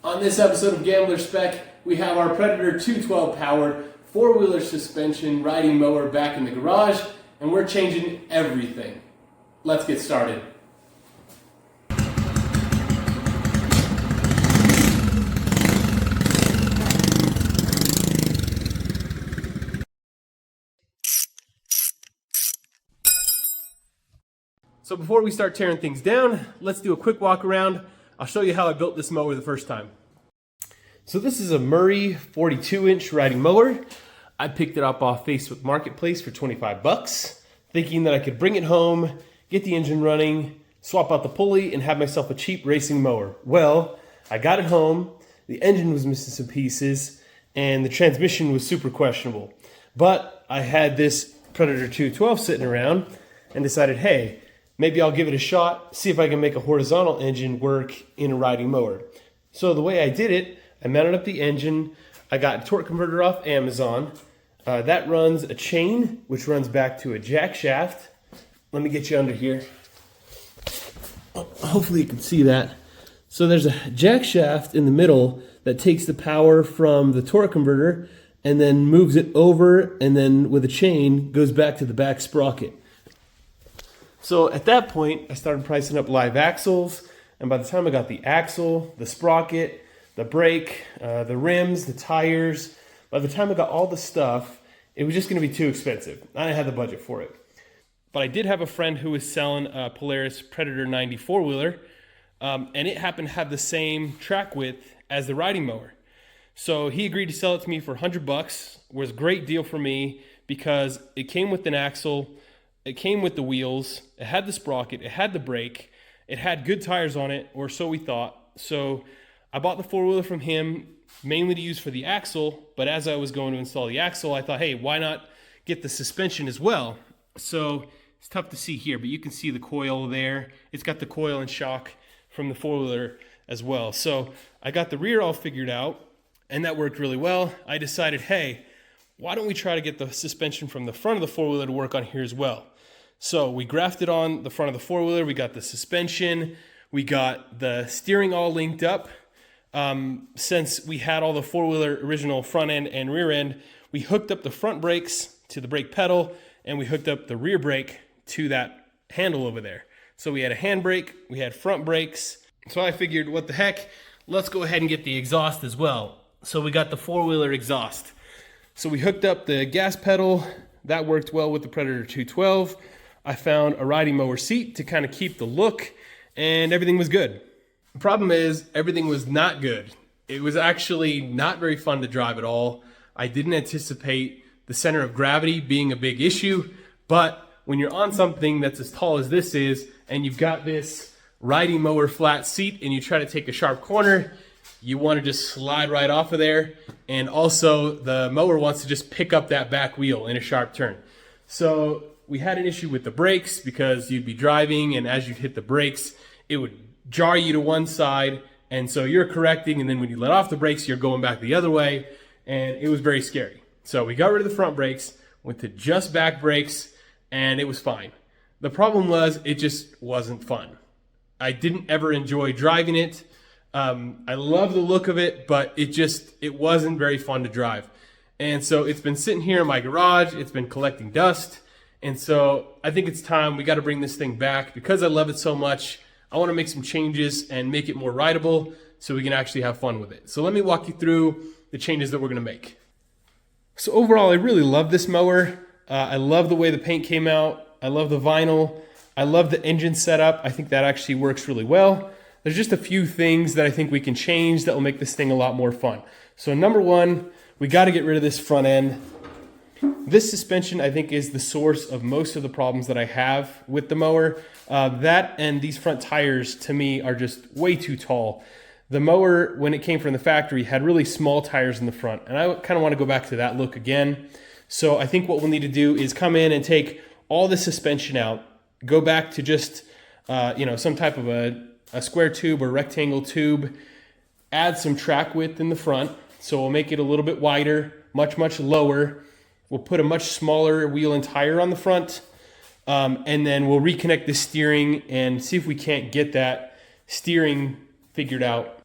On this episode of Gambler Spec, we have our Predator 212 powered four-wheeler suspension riding mower back in the garage, and we're changing everything. Let's get started. So before we start tearing things down, let's do a quick walk around. I'll show you how I built this mower the first time. So this is a Murray 42-inch riding mower. I picked it up off Facebook Marketplace for 25 bucks, thinking that I could bring it home, get the engine running, swap out the pulley, and have myself a cheap racing mower. Well, I got it home, the engine was missing some pieces, and the transmission was super questionable. But I had this Predator 212 sitting around and decided, hey, maybe I'll give it a shot, see if I can make a horizontal engine work in a riding mower. So the way I did it, I mounted up the engine, I got a torque converter off Amazon. That runs a chain, which runs back to a jack shaft. Let me get you under here. Hopefully you can see that. So there's a jack shaft in the middle that takes the power from the torque converter and then moves it over, and then with a chain goes back to the back sprocket. So at that point, I started pricing up live axles, and by the time I got the axle, the sprocket, the brake, the rims, the tires, by the time I got all the stuff, it was just going to be too expensive. I didn't have the budget for it. But I did have a friend who was selling a Polaris Predator 90 four-wheeler, and it happened to have the same track width as the riding mower. So he agreed to sell it to me for 100 bucks. It was a great deal for me because it came with an axle, it came with the wheels, it had the sprocket, it had the brake, it had good tires on it, or so we thought. So I bought the four-wheeler from him mainly to use for the axle, but as I was going to install the axle, I thought, hey, why not get the suspension as well? So it's tough to see here, but you can see the coil there. It's got the coil and shock from the four-wheeler as well. So I got the rear all figured out, and that worked really well. I decided, hey, why don't we try to get the suspension from the front of the four-wheeler to work on here as well? So we grafted on the front of the four-wheeler, we got the suspension, we got the steering all linked up. Since we had all the four-wheeler original front end and rear end, we hooked up the front brakes to the brake pedal, and we hooked up the rear brake to that handle over there. So we had a handbrake, we had front brakes. So I figured, what the heck, let's go ahead and get the exhaust as well. So we got the four-wheeler exhaust. So we hooked up the gas pedal, that worked well with the Predator 212. I found a riding mower seat to kind of keep the look, and everything was good. The problem is, everything was not good. It was actually not very fun to drive at all. I didn't anticipate the center of gravity being a big issue, but when you're on something that's as tall as this is, and you've got this riding mower flat seat, and you try to take a sharp corner, you want to just slide right off of there, and also the mower wants to just pick up that back wheel in a sharp turn. So we had an issue with the brakes because you'd be driving, and as you'd hit the brakes, it would jar you to one side, and so you're correcting, and then when you let off the brakes, you're going back the other way, and it was very scary. So we got rid of the front brakes, went to just back brakes, and it was fine. The problem was, it just wasn't fun. I didn't ever enjoy driving it. I love the look of it, but it wasn't very fun to drive. And so it's been sitting here in my garage, it's been collecting dust, and so I think it's time we got to bring this thing back. Because I love it so much, I want to make some changes and make it more rideable so we can actually have fun with it. So let me walk you through the changes that we're going to make. So overall, I really love this mower. I love the way the paint came out. I love the vinyl. I love the engine setup. I think that actually works really well. There's just a few things that I think we can change that will make this thing a lot more fun. So number one, we got to get rid of this front end. This suspension, I think, is the source of most of the problems that I have with the mower. That and these front tires, to me, are just way too tall. The mower, when it came from the factory, had really small tires in the front, and I kind of want to go back to that look again. So I think what we'll need to do is come in and take all the suspension out, go back to just some type of a square tube or rectangle tube, add some track width in the front, so we'll make it a little bit wider, much lower. We'll put a much smaller wheel and tire on the front, and then we'll reconnect the steering and see if we can't get that steering figured out.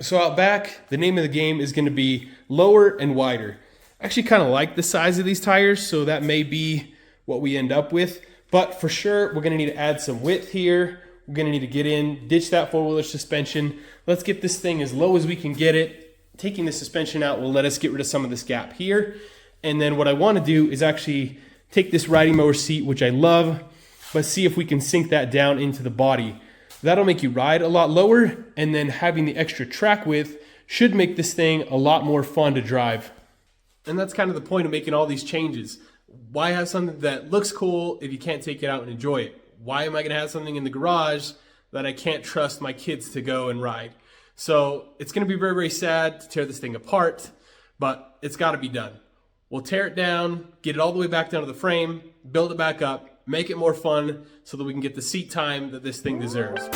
So out back, the name of the game is going to be lower and wider. I actually kind of like the size of these tires, so that may be what we end up with. But for sure, we're going to need to add some width here. We're going to need to get in, ditch that four-wheeler suspension. Let's get this thing as low as we can get it. Taking the suspension out will let us get rid of some of this gap here. And then what I want to do is actually take this riding mower seat, which I love, but see if we can sink that down into the body. That'll make you ride a lot lower, and then having the extra track width should make this thing a lot more fun to drive. And that's kind of the point of making all these changes. Why have something that looks cool if you can't take it out and enjoy it? Why am I going to have something in the garage that I can't trust my kids to go and ride? So it's going to be very, very sad to tear this thing apart, but it's got to be done. We'll tear it down, get it all the way back down to the frame, build it back up, make it more fun so that we can get the seat time that this thing deserves.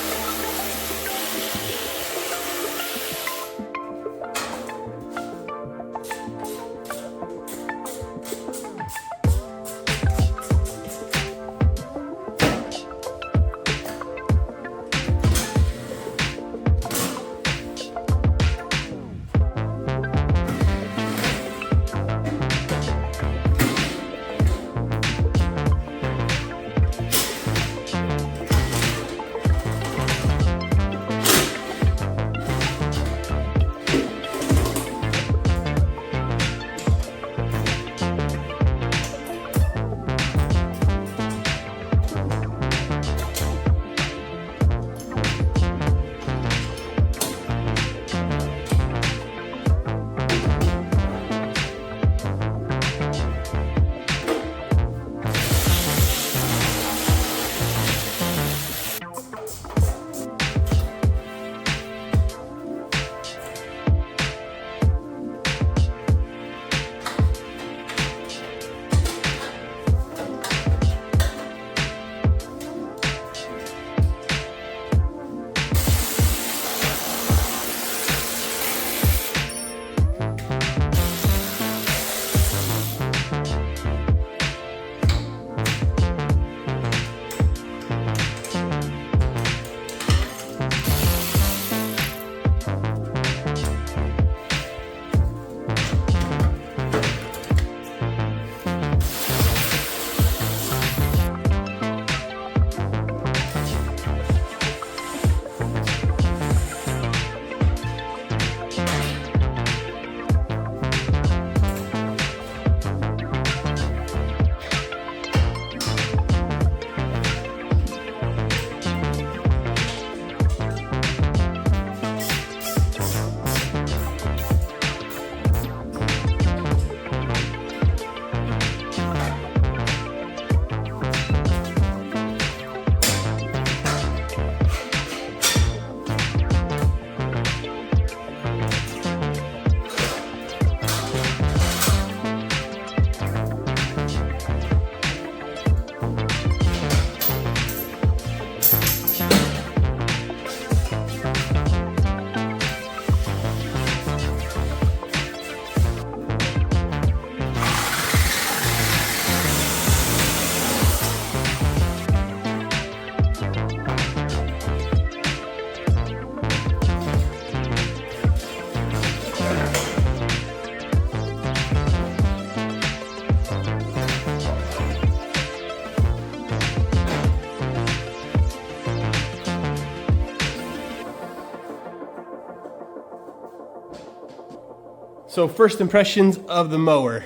So first impressions of the mower.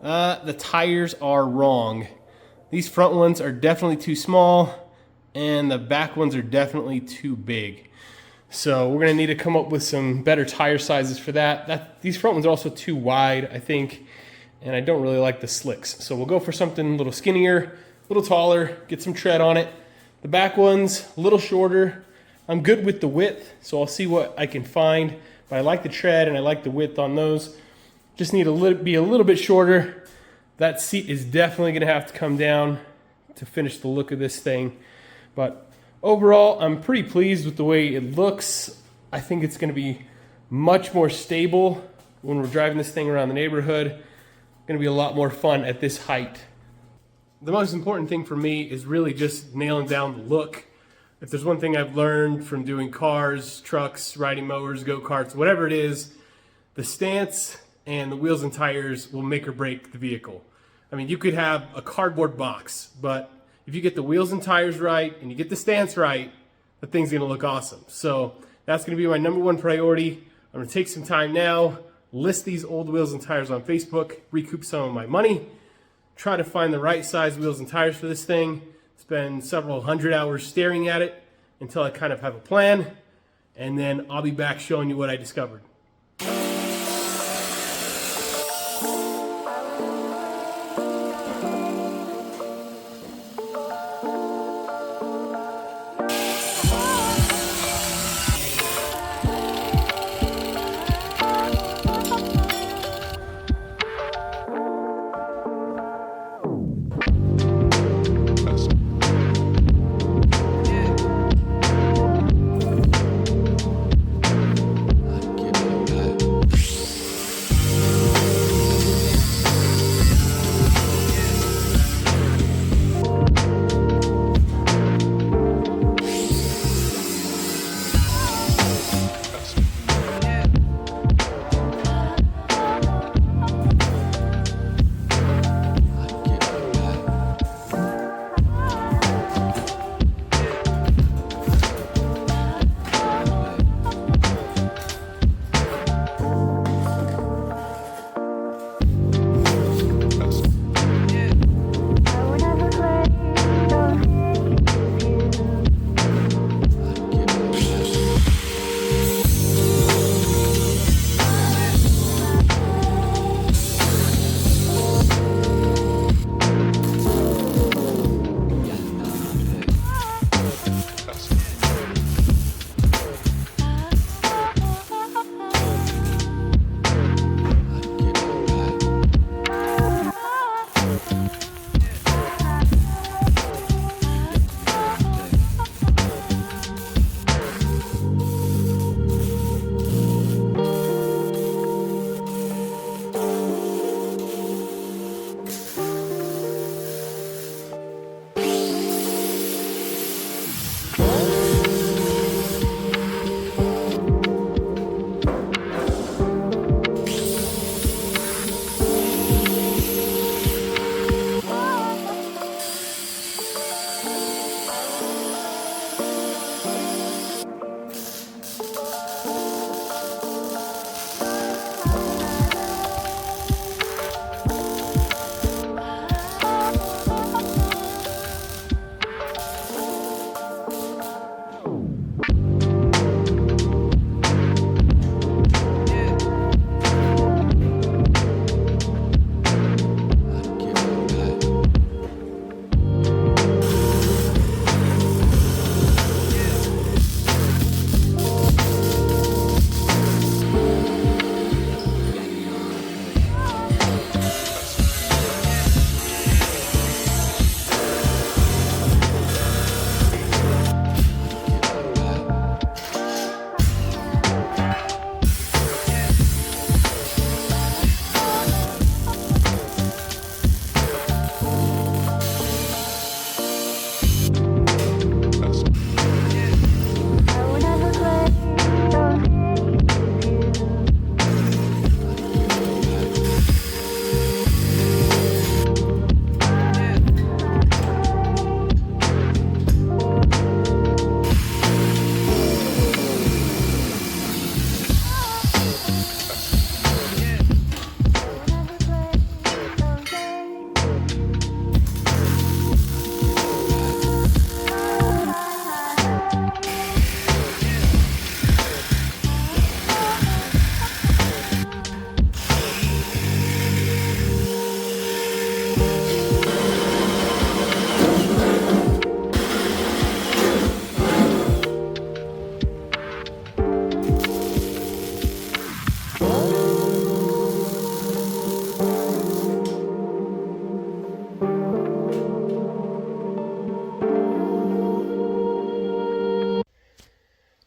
The tires are wrong. These front ones are definitely too small and the back ones are definitely too big. So we're gonna need to come up with some better tire sizes for that. These front ones are also too wide, I think, and I don't really like the slicks. So we'll go for something a little skinnier, a little taller, get some tread on it. The back ones, a little shorter. I'm good with the width, so I'll see what I can find. But I like the tread and I like the width on those. Just need to be a little bit shorter. That seat is definitely gonna have to come down to finish the look of this thing. But overall, I'm pretty pleased with the way it looks. I think it's gonna be much more stable when we're driving this thing around the neighborhood. Gonna be a lot more fun at this height. The most important thing for me is really just nailing down the look. If there's one thing I've learned from doing cars, trucks, riding mowers, go-karts, whatever it is, the stance and the wheels and tires will make or break the vehicle. I mean, you could have a cardboard box, but if you get the wheels and tires right and you get the stance right, the thing's gonna look awesome. So that's gonna be my number one priority. I'm gonna take some time now, list these old wheels and tires on Facebook, recoup some of my money, try to find the right size wheels and tires for this thing, spend several hundred hours staring at it until I kind of have a plan, and then I'll be back showing you what I discovered.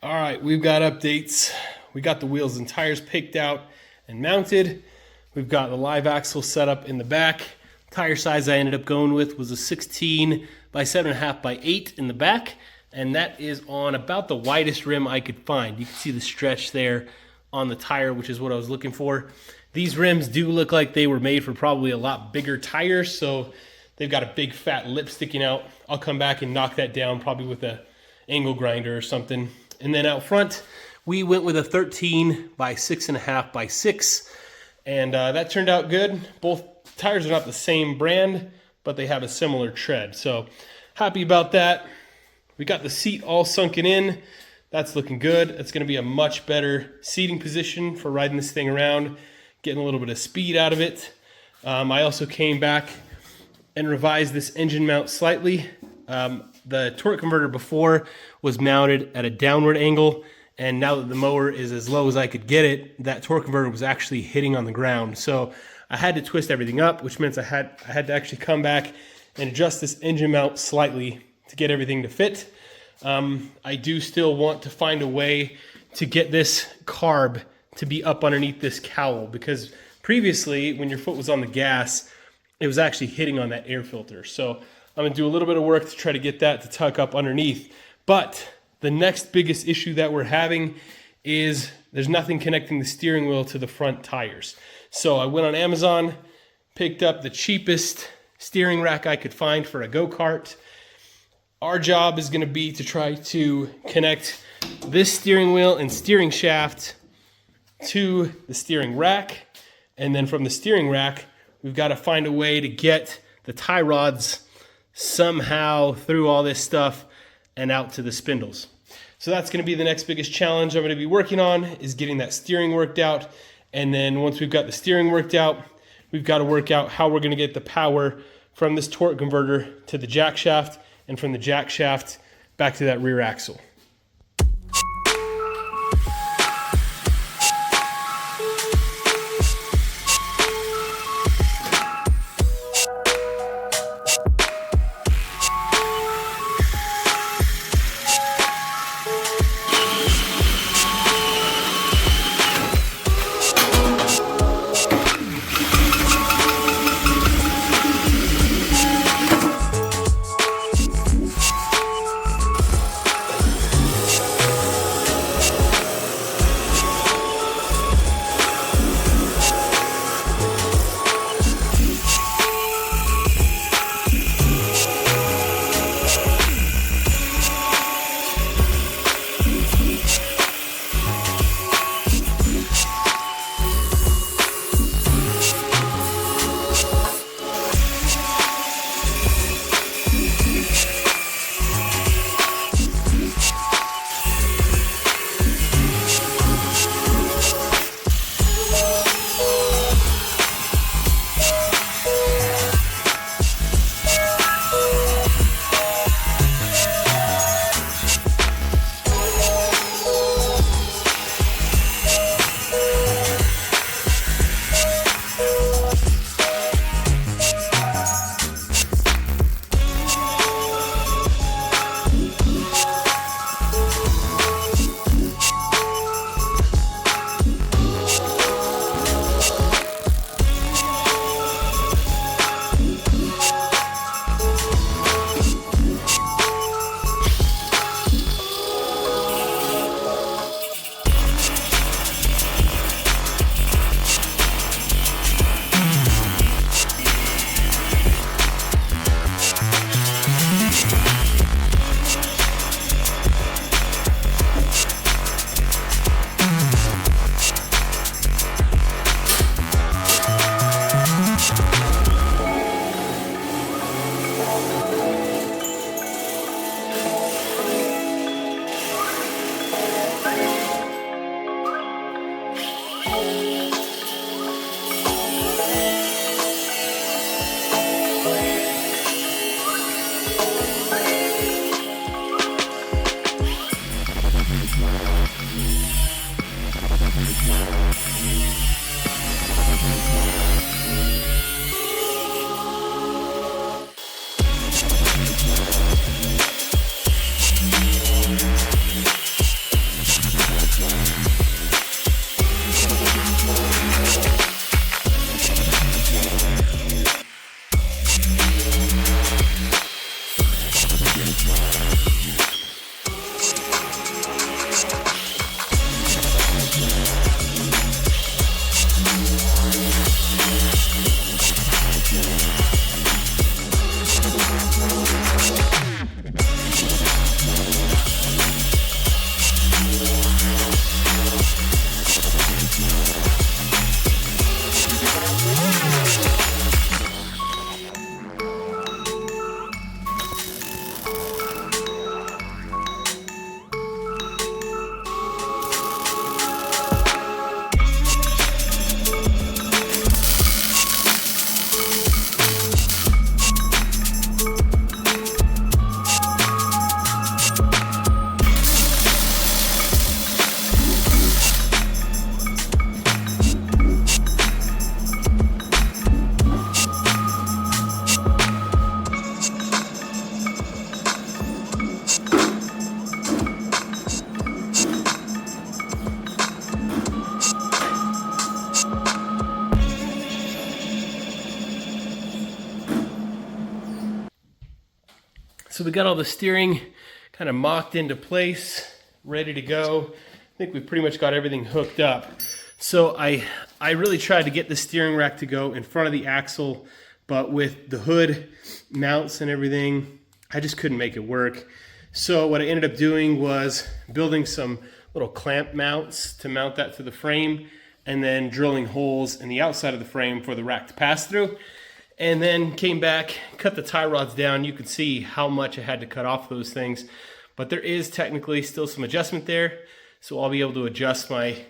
All right, we've got updates. We got the wheels and tires picked out and mounted. We've got the live axle set up in the back. Tire size I ended up going with was a 16 by 7.5 by 8 in the back. and that is on about the widest rim I could find. You can see the stretch there on the tire, which is what I was looking for. These rims do look like they were made for probably a lot bigger tires, so they've got a big fat lip sticking out. I'll come back and knock that down probably with a angle grinder or something. And then out front, we went with a 13 by 6.5 by 6, and that turned out good. Both tires are not the same brand, but they have a similar tread, so happy about that. We got the seat all sunken in. That's looking good. It's going to be a much better seating position for riding this thing around, getting a little bit of speed out of it. I also came back and revised this engine mount slightly. The torque converter before was mounted at a downward angle, and now that the mower is as low as I could get it, that torque converter was actually hitting on the ground. So I had to twist everything up, which meant I had to actually come back and adjust this engine mount slightly to get everything to fit. I do still want to find a way to get this carb to be up underneath this cowl, because previously when your foot was on the gas, it was actually hitting on that air filter. So I'm gonna do a little bit of work to try to get that to tuck up underneath. But the next biggest issue that we're having is there's nothing connecting the steering wheel to the front tires. So I went on Amazon, picked up the cheapest steering rack I could find for a go-kart. Our job is gonna be to try to connect this steering wheel and steering shaft to the steering rack. And then from the steering rack, we've got to find a way to get the tie rods somehow through all this stuff and out to the spindles. So that's going to be the next biggest challenge I'm going to be working on, is getting that steering worked out. And then once we've got the steering worked out, we've got to work out how we're going to get the power from this torque converter to the jack shaft, and from the jack shaft back to that rear axle. So we got all the steering kind of mocked into place, ready to go. I think we pretty much got everything hooked up. So I really tried to get the steering rack to go in front of the axle, but with the hood mounts and everything, I just couldn't make it work. So what I ended up doing was building some little clamp mounts to mount that to the frame, and then drilling holes in the outside of the frame for the rack to pass through. And then came back, cut the tie rods down. You could see how much I had to cut off those things, but there is technically still some adjustment there. So I'll be able to adjust my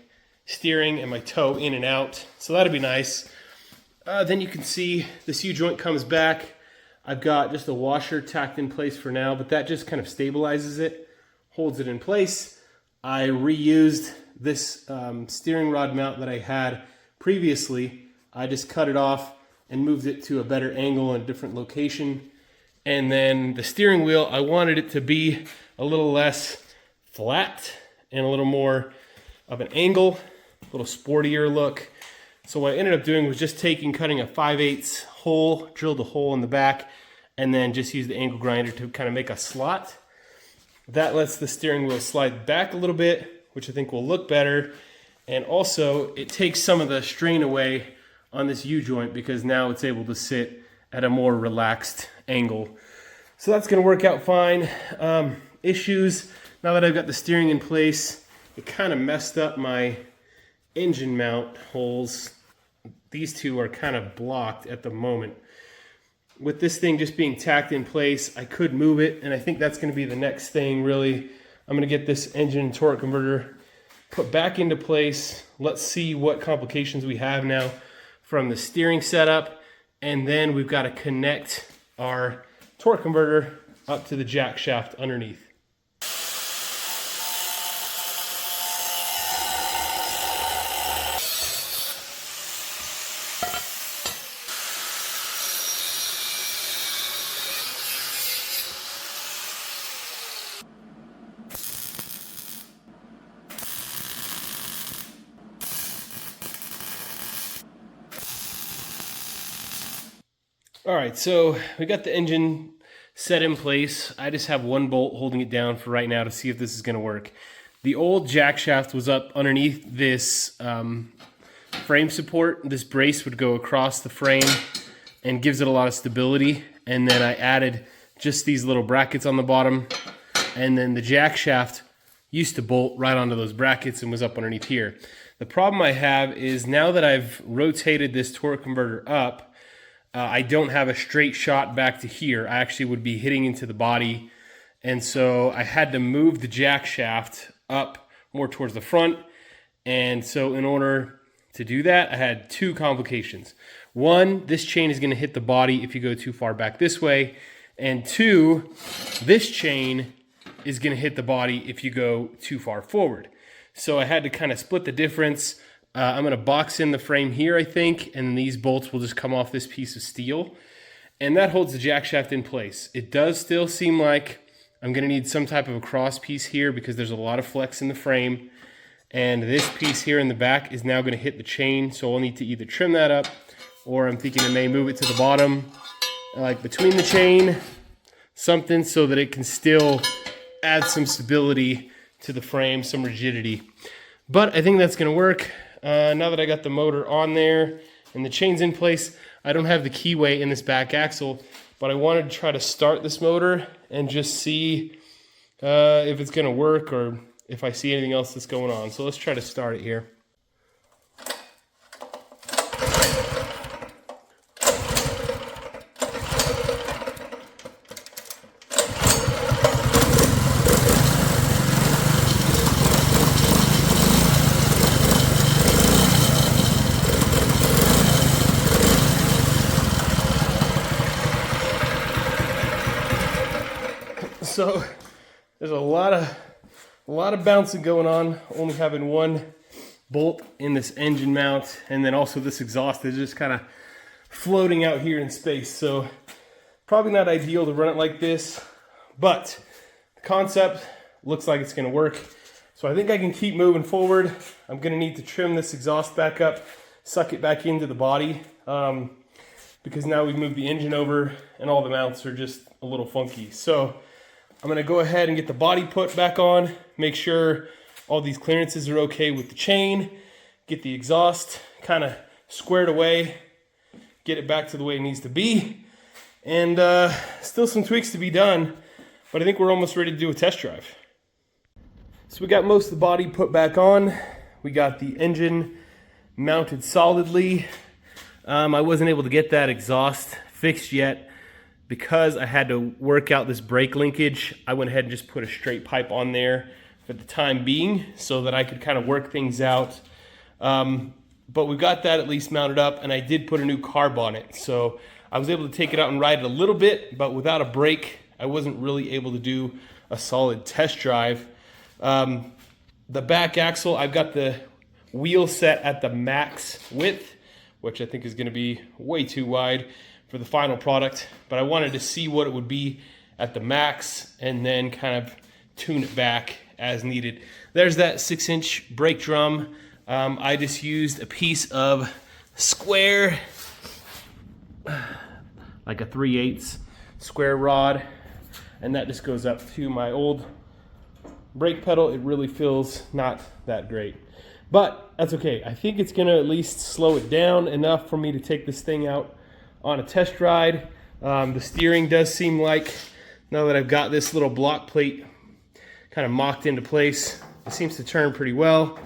steering and my toe in and out. So that'll be nice. Then you can see this U-joint comes back. I've got just a washer tacked in place for now, but that just kind of stabilizes it, holds it in place. I reused this steering rod mount that I had previously. I just cut it off and moved it to a better angle in a different location. And then the steering wheel, I wanted it to be a little less flat and a little more of an angle, a little sportier look. So what I ended up doing was just cutting a 5/8 hole, drilled a hole in the back, and then just used the angle grinder to kind of make a slot. That lets the steering wheel slide back a little bit, which I think will look better. And also it takes some of the strain away on this U-joint because now it's able to sit at a more relaxed angle. So that's gonna work out fine. Issues, now that I've got the steering in place, it kind of messed up my engine mount holes. These two are kind of blocked at the moment. With this thing just being tacked in place, I could move it, and I think that's going to be the next thing, really. I'm going to get this engine and torque converter put back into place. Let's see what complications we have now from the steering setup, and then we've got to connect our torque converter up to the jack shaft underneath. All right, so we got the engine set in place. I just have one bolt holding it down for right now to see if this is going to work. The old jack shaft was up underneath this frame support. This brace would go across the frame and gives it a lot of stability. And then I added just these little brackets on the bottom. And then the jack shaft used to bolt right onto those brackets and was up underneath here. The problem I have is now that I've rotated this torque converter up, I don't have a straight shot back to here. I actually would be hitting into the body. And so I had to move the jack shaft up more towards the front. And so in order to do that, I had two complications. One, this chain is going to hit the body if you go too far back this way. And two, this chain is going to hit the body if you go too far forward. So I had to kind of split the difference. I'm going to box in the frame here, I think, and these bolts will just come off this piece of steel. And that holds the jack shaft in place. It does still seem like I'm going to need some type of a cross piece here because there's a lot of flex in the frame. And this piece here in the back is now going to hit the chain, so I'll need to either trim that up, or I'm thinking I may move it to the bottom, like between the chain, something so that it can still add some stability to the frame, some rigidity. But I think that's going to work. Now that I got the motor on there and the chain's in place, I don't have the keyway in this back axle, but I wanted to try to start this motor and just see if it's going to work or if I see anything else that's going on. So let's try to start it here. So there's a lot of bouncing going on, only having one bolt in this engine mount, and then also this exhaust is just kind of floating out here in space. So probably not ideal to run it like this, but the concept looks like it's going to work. So I think I can keep moving forward. I'm going to need to trim this exhaust back up, suck it back into the body. because now we've moved the engine over and all the mounts are just a little funky. So I'm gonna go ahead and get the body put back on, make sure all these clearances are okay with the chain, get the exhaust kind of squared away, get it back to the way it needs to be, and still some tweaks to be done, but I think we're almost ready to do a test drive. So we got most of the body put back on. We got the engine mounted solidly. I wasn't able to get that exhaust fixed yet because I had to work out this brake linkage. I went ahead and just put a straight pipe on there for the time being so that I could kind of work things out. But we got that at least mounted up, and I did put a new carb on it. So I was able to take it out and ride it a little bit, but without a brake, I wasn't really able to do a solid test drive. The back axle, I've got the wheel set at the max width, which I think is going to be way too wide for the final product, but I wanted to see what it would be at the max and then kind of tune it back as needed. There's that 6-inch brake drum. I just used a piece of square, like a 3/8 square rod, and that just goes up to my old brake pedal. It really feels not that great, but that's okay. I think it's gonna at least slow it down enough for me to take this thing out on a test ride. The steering does seem like, now that I've got this little block plate kind of mocked into place, it seems to turn pretty well.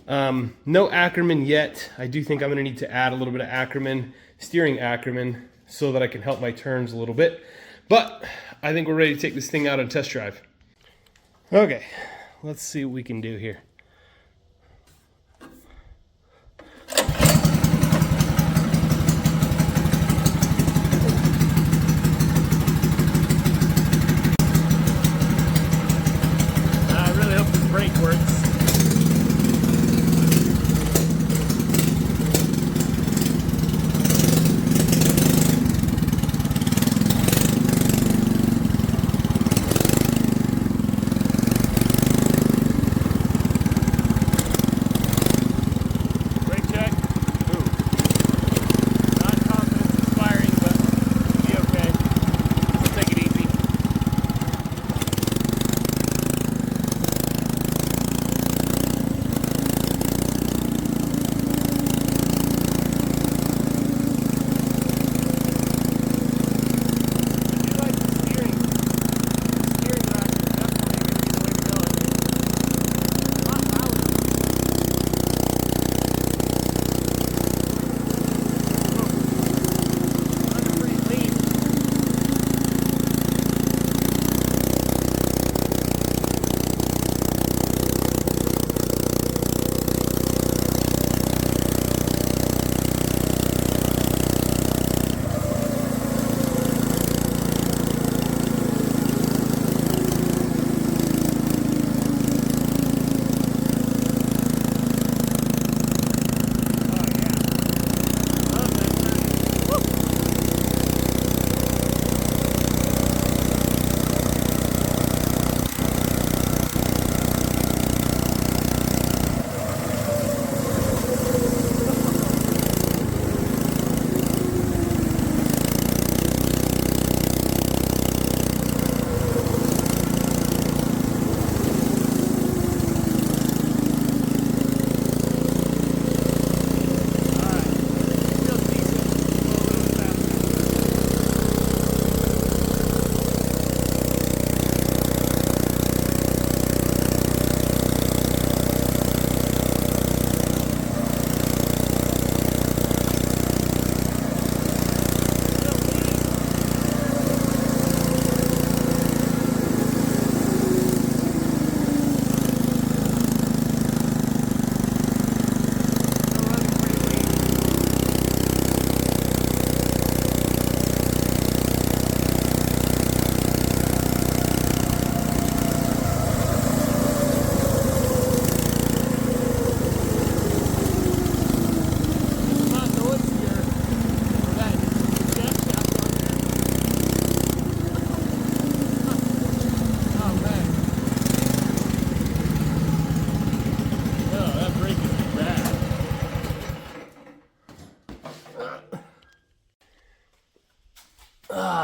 No Ackerman yet. I do think I'm gonna need to add a little bit of Ackerman, steering Ackerman, so that I can help my turns a little bit. But I think we're ready to take this thing out on a test drive. Okay, let's see what we can do here. I really hope this brake works.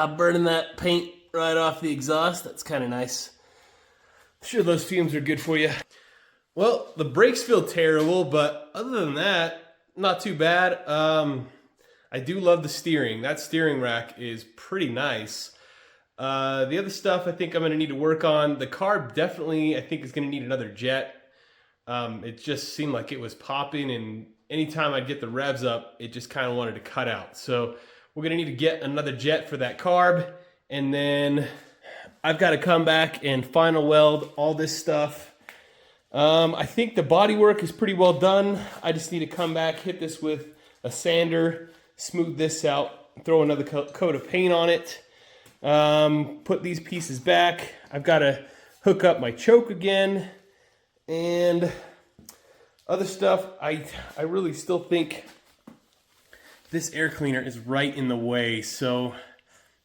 Burning that paint right off the exhaust. That's kind of nice. I'm sure those fumes are good for you. Well, the brakes feel terrible, but other than that, not too bad. I do love the steering. That steering rack is pretty nice. The other stuff I think I'm going to need to work on. The carb definitely I think is going to need another jet. It just seemed like it was popping, and anytime I'd get the revs up, it just kind of wanted to cut out. So we're going to need to get another jet for that carb, and then I've got to come back and final weld all this stuff. I think the body work is pretty well done. I just need to come back, hit this with a sander, smooth this out, throw another coat of paint on it, put these pieces back. I've got to hook up my choke again, and other stuff. I really still think this air cleaner is right in the way, so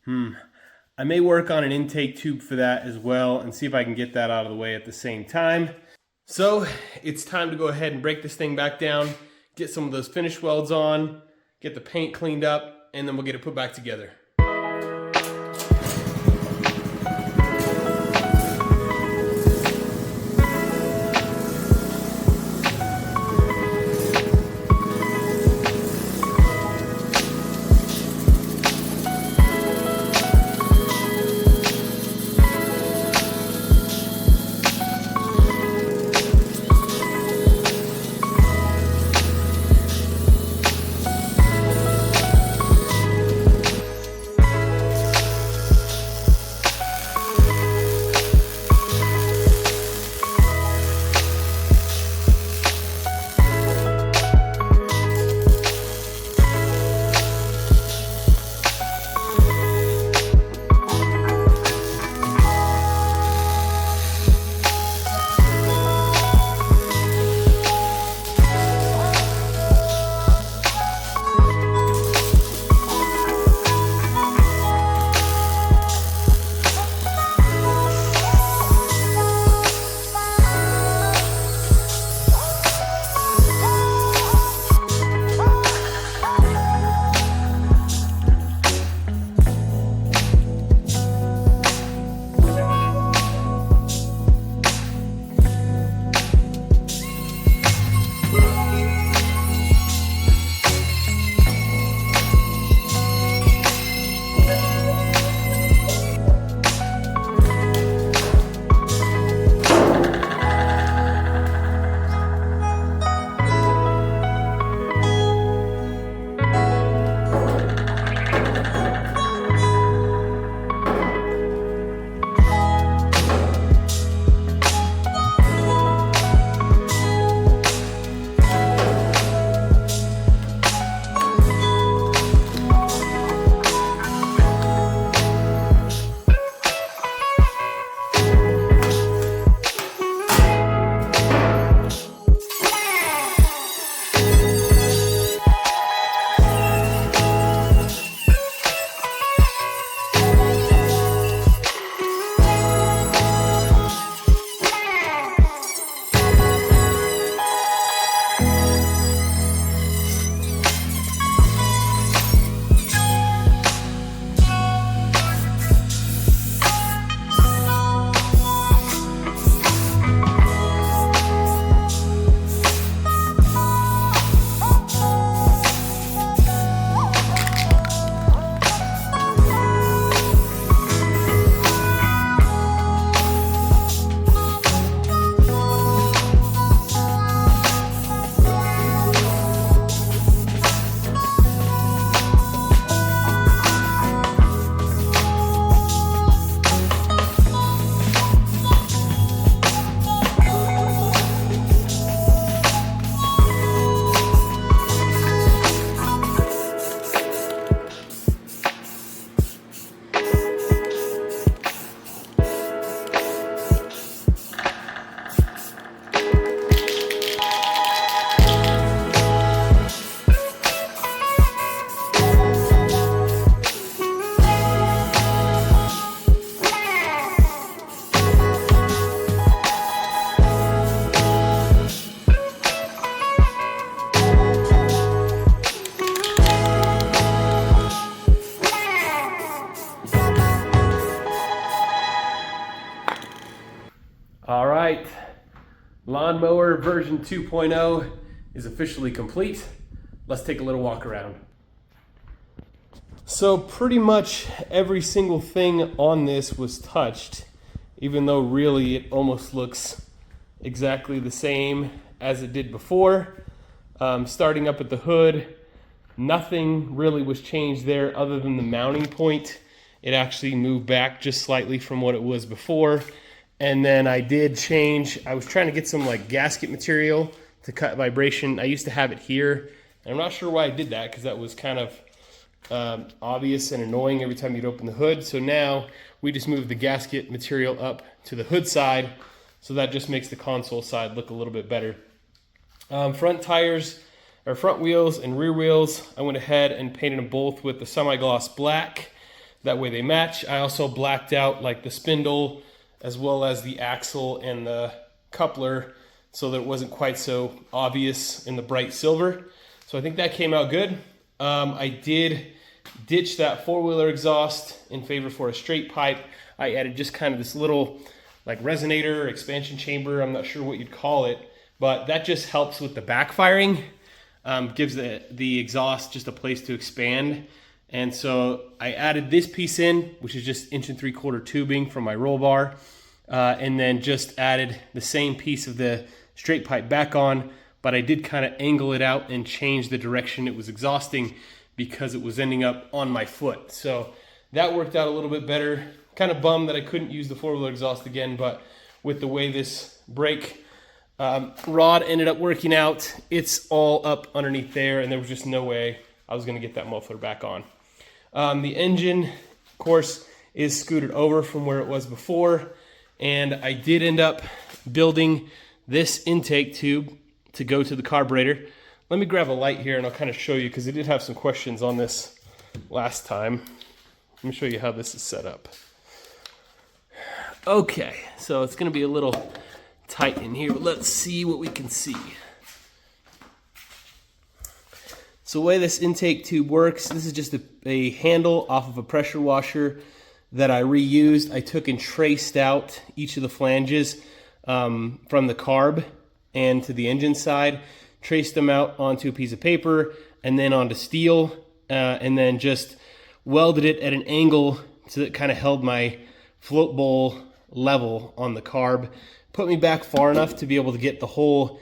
I may work on an intake tube for that as well and see if I can get that out of the way at the same time. So it's time to go ahead and break this thing back down, get some of those finish welds on, get the paint cleaned up, and then we'll get it put back together. Lawnmower version 2.0 is officially complete. Let's take a little walk around. So pretty much every single thing on this was touched, even though really it almost looks exactly the same as it did before. Starting up at the hood, nothing really was changed there other than the mounting point. It actually moved back just slightly from what it was before. And then I did change, I was trying to get some like gasket material to cut vibration. I used to have it here. And I'm not sure why I did that, because that was kind of obvious and annoying every time you'd open the hood. So now we just moved the gasket material up to the hood side. So that just makes the console side look a little bit better. Front tires, or front wheels and rear wheels, I went ahead and painted them both with the semi-gloss black. That way they match. I also blacked out like the spindle as well as the axle and the coupler so that it wasn't quite so obvious in the bright silver. So I think that came out good. I did ditch that four-wheeler exhaust in favor for a straight pipe. I added just kind of this little like resonator, expansion chamber, I'm not sure what you'd call it, but that just helps with the backfiring. Gives the exhaust just a place to expand. And so I added this piece in, which is just 1 3/4 tubing from my roll bar, and then just added the same piece of the straight pipe back on, but I did kind of angle it out and change the direction it was exhausting because it was ending up on my foot. So that worked out a little bit better. Kind of bummed that I couldn't use the four-wheeler exhaust again, but with the way this brake rod ended up working out, it's all up underneath there, and there was just no way I was going to get that muffler back on. The engine, of course, is scooted over from where it was before, and I did end up building this intake tube to go to the carburetor. Let me grab a light here and I'll kind of show you, because I did have some questions on this last time. Let me show you how this is set up. Okay, so it's going to be a little tight in here, but let's see what we can see. So the way this intake tube works, this is just a handle off of a pressure washer that I reused. I took and traced out each of the flanges from the carb and to the engine side, traced them out onto a piece of paper and then onto steel, and then just welded it at an angle so that it kind of held my float bowl level on the carb. Put me back far enough to be able to get the whole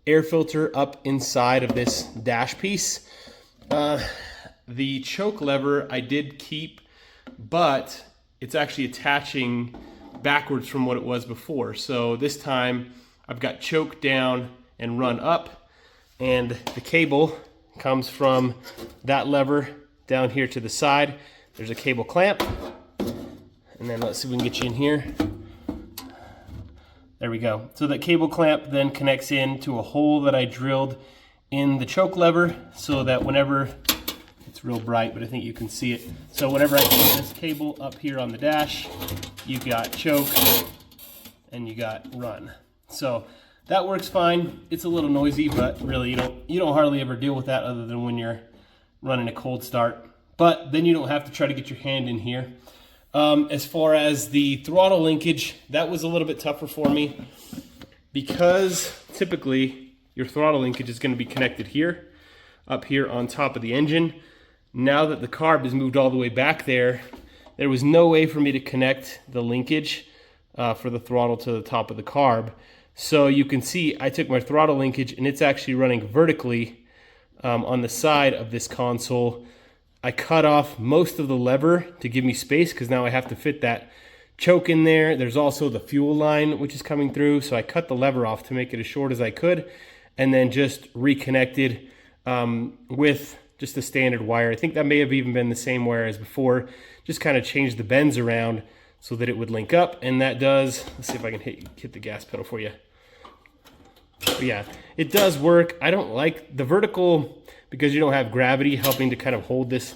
air filter up inside of this dash piece. The choke lever I did keep, but it's actually attaching backwards from what it was before. So this time I've got choke down and run up, and the cable comes from that lever down here to the side. There's a cable clamp, and then let's see if we can get you in here. There we go. So that cable clamp then connects into a hole that I drilled in the choke lever, so that whenever, it's real bright, but I think you can see it. So whenever I put this cable up here on the dash, you got choke and you got run. So that works fine. It's a little noisy, but really you don't hardly ever deal with that other than when you're running a cold start. But then you don't have to try to get your hand in here. As far as the throttle linkage, that was a little bit tougher for me, because typically your throttle linkage is going to be connected here, up here on top of the engine. Now that the carb has moved all the way back there, there was no way for me to connect the linkage for the throttle to the top of the carb. So you can see I took my throttle linkage and it's actually running vertically on the side of this console. I cut off most of the lever to give me space, because now I have to fit that choke in there. There's also the fuel line which is coming through, so I cut the lever off to make it as short as I could, and then just reconnected with just the standard wire. I think that may have even been the same wire as before, just kind of changed the bends around so that it would link up, and that does, let's see if I can hit the gas pedal for you. But yeah, it does work. I don't like the vertical, because you don't have gravity helping to kind of hold this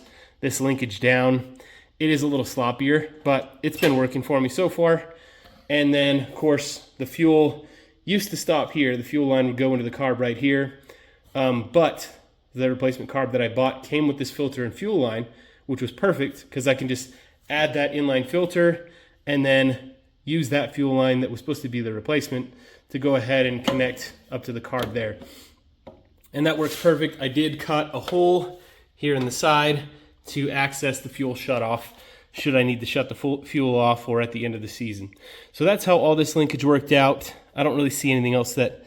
linkage down. It is a little sloppier, but it's been working for me so far. And then, of course, the fuel used to stop here. The fuel line would go into the carb right here. But the replacement carb that I bought came with this filter and fuel line, which was perfect, because I can just add that inline filter and then use that fuel line that was supposed to be the replacement to go ahead and connect up to the carb there. And that works perfect. I did cut a hole here in the side to access the fuel shutoff should I need to shut the fuel off or at the end of the season. So that's how all this linkage worked out. I don't really see anything else that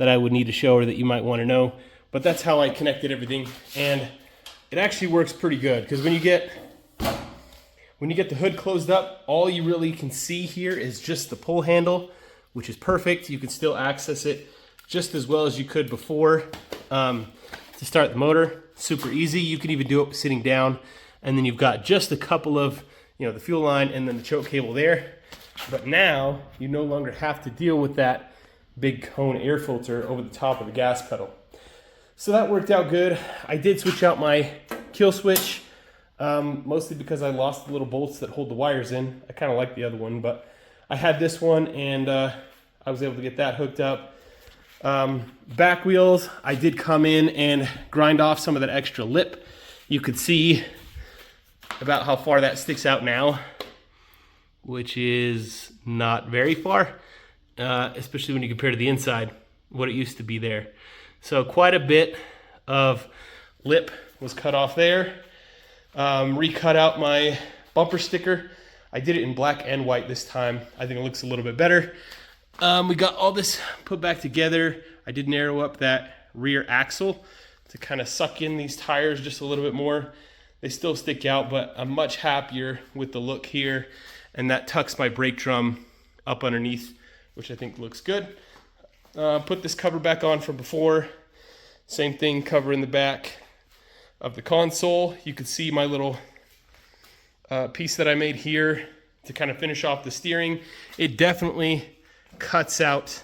I would need to show or that you might want to know, but that's how I connected everything. And it actually works pretty good, because when you get the hood closed up, all you really can see here is just the pull handle, which is perfect. You can still access it just as well as you could before to start the motor. Super easy. You can even do it sitting down, and then you've got just a couple of, the fuel line and then the choke cable there. But now you no longer have to deal with that big cone air filter over the top of the gas pedal. So that worked out good. I did switch out my kill switch, mostly because I lost the little bolts that hold the wires in. I kind of like the other one, but I had this one, and I was able to get that hooked up. Back wheels, I did come in and grind off some of that extra lip. You could see about how far that sticks out now, which is not very far, especially when you compare to the inside, what it used to be there. So quite a bit of lip was cut off there. Recut out my bumper sticker. I did it in black and white this time. I think it looks a little bit better. We got all this put back together. I did narrow up that rear axle to kind of suck in these tires just a little bit more. They still stick out, but I'm much happier with the look here. And that tucks my brake drum up underneath, which I think looks good. Put this cover back on from before. Same thing, cover in the back of the console. You can see my little piece that I made here to kind of finish off the steering. It definitely cuts out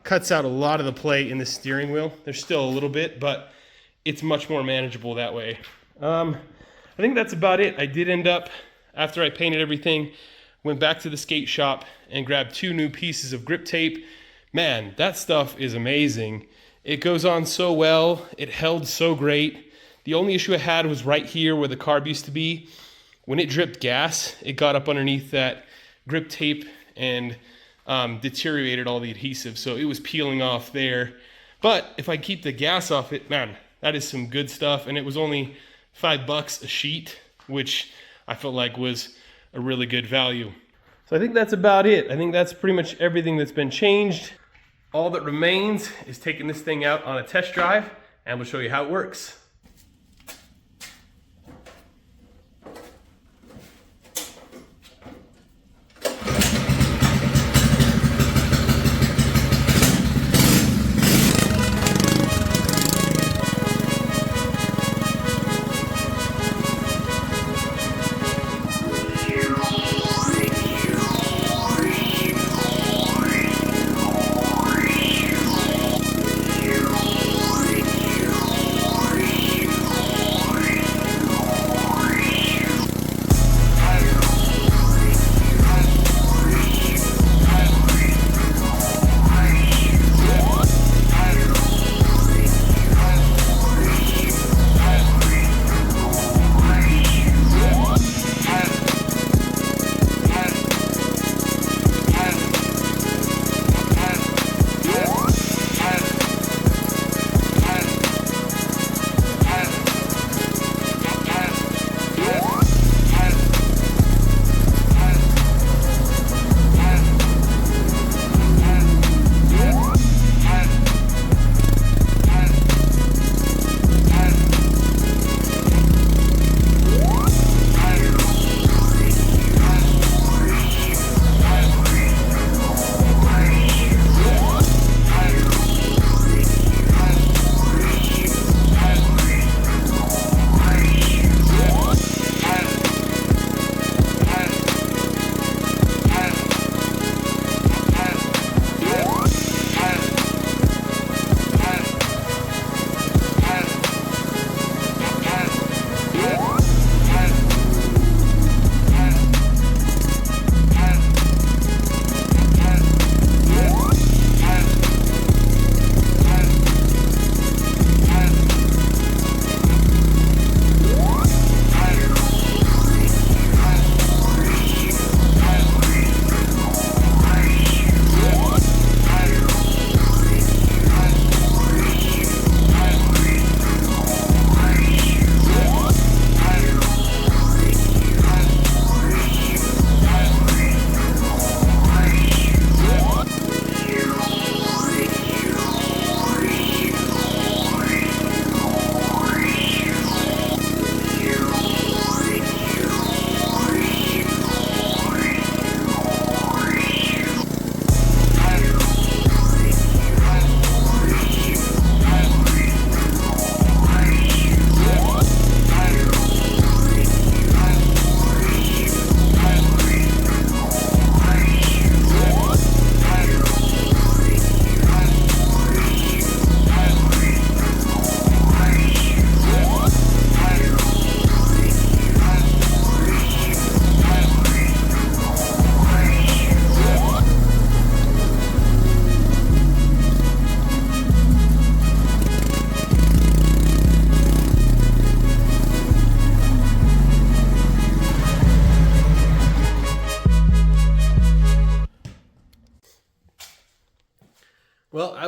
a lot of the play in the steering wheel. There's still a little bit, but it's much more manageable that way. I think that's about it. I did end up, after I painted everything, went back to the skate shop and grabbed 2 new pieces of grip tape. Man, that stuff is amazing. It goes on so well. It held so great. The only issue I had was right here where the carb used to be. When it dripped gas, it got up underneath that grip tape and deteriorated all the adhesive, so it was peeling off there. But if I keep the gas off it, man, that is some good stuff. And it was only $5 a sheet, which I felt like was a really good value. So I think that's about it. I think that's pretty much everything that's been changed. All that remains is taking this thing out on a test drive, and we'll show you how it works.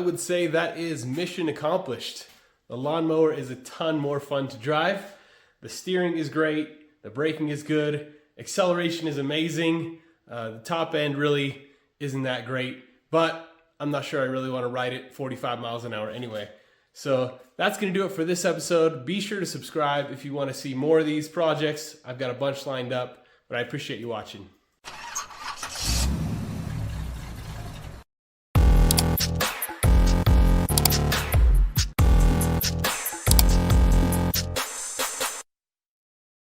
I would say that is mission accomplished. The lawnmower is a ton more fun to drive. The steering is great. The braking is good. Acceleration is amazing. The top end really isn't that great, but I'm not sure I really want to ride it 45 miles an hour anyway. So that's going to do it for this episode. Be sure to subscribe if you want to see more of these projects. I've got a bunch lined up, but I appreciate you watching.